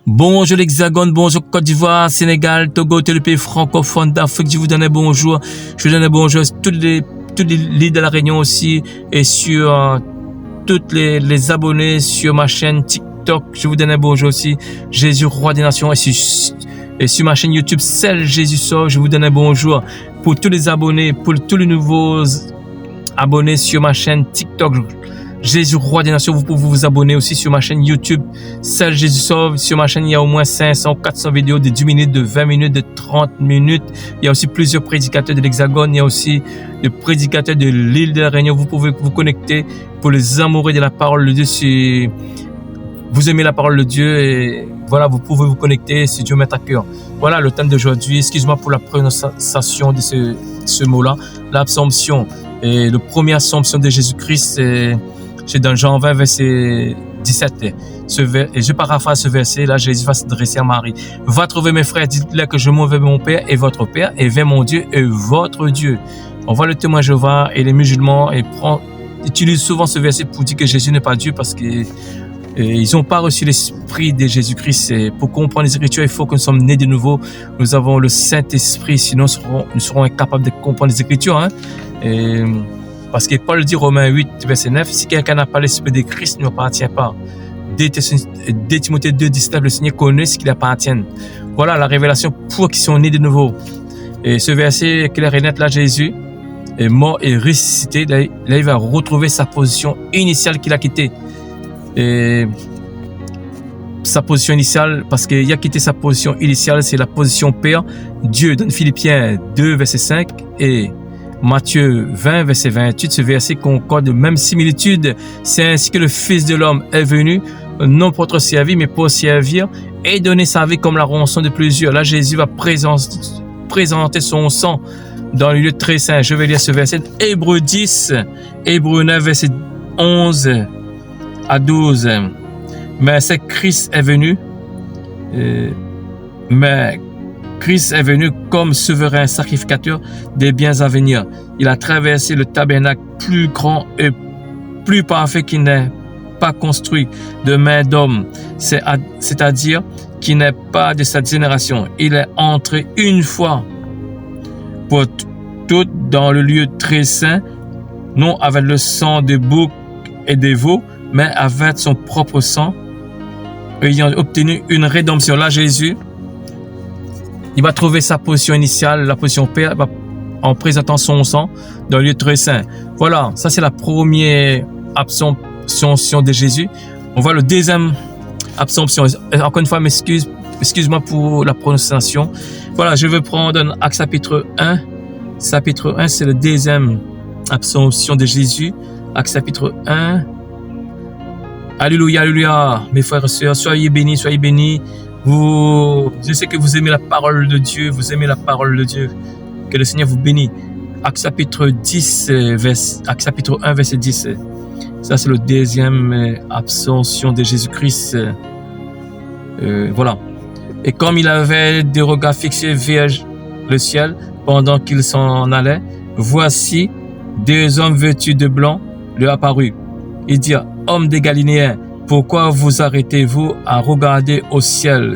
Bonjour l'Hexagone, bonjour Côte d'Ivoire, Sénégal, Togo, tous les pays francophones d'Afrique. Je vous donne un bonjour. Je vous donne un bonjour à tous les leaders de la Réunion aussi et sur toutes les abonnés sur ma chaîne TikTok. Je vous donne un bonjour aussi. Jésus, roi des nations. Et sur ma chaîne YouTube, Celle Jésus sort. Je vous donne un bonjour pour tous les abonnés, pour tous les nouveaux abonnés sur ma chaîne TikTok. Jésus, roi des nations, vous pouvez vous abonner aussi sur ma chaîne YouTube, Celle Jésus sauve. Sur ma chaîne, il y a au moins 500, 400 vidéos de 10 minutes, de 20 minutes, de 30 minutes. Il y a aussi plusieurs prédicateurs de l'Hexagone. Il y a aussi des prédicateurs de l'île de la Réunion. Vous pouvez vous connecter pour les amoureux de la parole de Dieu. Si vous aimez la parole de Dieu, et voilà, vous pouvez vous connecter si Dieu met à cœur. Voilà le thème d'aujourd'hui. Excuse-moi pour la prononciation de ce mot-là. L'Assomption. Et la première Assomption de Jésus-Christ, c'est dans Jean 20, verset 17. Et je paraphrase ce verset, là, Jésus va s'adresser à Marie. Va trouver mes frères, dites-leur que je m'en vais mon Père et votre Père, et vers mon Dieu et votre Dieu. On voit le témoin Jéhovah et les musulmans utilisent souvent ce verset pour dire que Jésus n'est pas Dieu parce que ils n'ont pas reçu l'esprit de Jésus-Christ. Et pour comprendre les Écritures, il faut que nous sommes nés de nouveau. Nous avons le Saint-Esprit, sinon nous serons incapables de comprendre les Écritures. Parce que Paul dit, Romains 8, verset 9, si quelqu'un n'a pas l'esprit de Christ, ne lui appartient pas. 2 Timothée 2, 19, le Seigneur connaît ce qu'il appartient. Voilà la révélation pour qui sont nés de nouveau. Et ce verset clair et net, là, Jésus est mort et ressuscité. Là, il va retrouver sa position initiale qu'il a quittée. Et sa position initiale, parce qu'il a quitté sa position initiale, c'est la position Père. Dieu, dans Philippiens 2, verset 5, et Matthieu 20, verset 28, ce verset concorde de même similitude. C'est ainsi que le Fils de l'homme est venu, non pour être servi, mais pour servir et donner sa vie comme la rançon de plusieurs. Là, Jésus va présenter son sang dans le lieu très saint. Je vais lire ce verset. Hébreux 10, Hébreux 9, verset 11 à 12. Mais c'est Christ est venu, Christ est venu comme souverain sacrificateur des biens à venir. Il a traversé le tabernacle plus grand et plus parfait qui n'est pas construit de main d'homme, c'est-à-dire qui n'est pas de cette génération. Il est entré une fois pour toutes dans le lieu très saint, non avec le sang des boucs et des veaux, mais avec son propre sang, ayant obtenu une rédemption. Là, Jésus, il va trouver sa position initiale, la position Père, en présentant son sang dans le lieu très saint. Voilà, ça c'est la première absomption de Jésus. On voit le deuxième absomption. Encore une fois, excuse-moi pour la prononciation. Voilà, je vais prendre Actes chapitre 1. Chapitre 1, c'est le deuxième absomption de Jésus. Actes chapitre 1. Alléluia, alléluia, mes frères et sœurs, soyez bénis, soyez bénis. Je sais que vous aimez la parole de Dieu, vous aimez la parole de Dieu. Que le Seigneur vous bénisse. Actes chapitre 1, verset 10. Ça, c'est le deuxième absomption de Jésus-Christ. Voilà. Et comme il avait des regards fixés vers le ciel pendant qu'il s'en allait, voici 2 hommes vêtus de blanc lui apparurent. Il dit, hommes des Galiléens, pourquoi vous arrêtez-vous à regarder au ciel?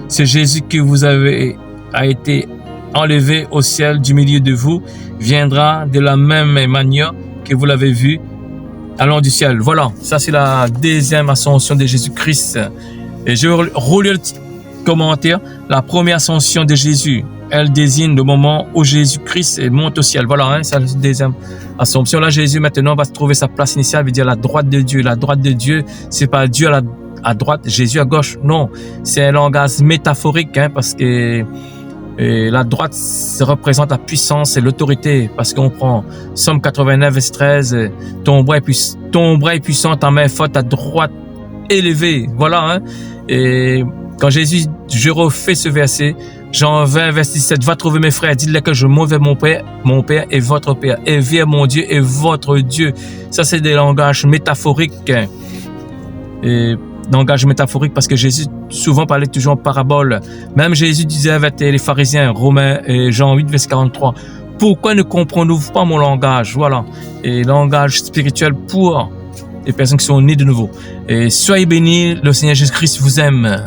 C'est Jésus qui vous a été enlevé au ciel du milieu de vous, viendra de la même manière que vous l'avez vu allant du ciel. Voilà, ça c'est la deuxième ascension de Jésus-Christ. Et je relis le commentaire. La première ascension de Jésus, elle désigne le moment où Jésus-Christ monte au ciel. Voilà, c'est la deuxième assomption. Là, Jésus maintenant va trouver sa place initiale, veut dire la droite de Dieu. La droite de Dieu, c'est pas Dieu à droite, Jésus à gauche. Non, c'est un langage métaphorique, parce que la droite représente la puissance et l'autorité. Parce qu'on prend Somme 89, verset 13, ton bras est puissant, ta main forte, ta droite élevée. Voilà, Et quand Jésus, je refais ce verset, Jean 20, verset 17, va trouver mes frères, dites-leur que je m'en vais mon Père et votre Père, et vers mon Dieu et votre Dieu. Ça, c'est des langages métaphoriques. Et langage métaphorique parce que Jésus souvent parlait toujours en parabole. Même Jésus disait avec les pharisiens, Romains et Jean 8, verset 43, pourquoi ne comprenez-vous pas mon langage? Voilà. Et langage spirituel pour les personnes qui sont nées de nouveau. Et soyez bénis, le Seigneur Jésus-Christ vous aime.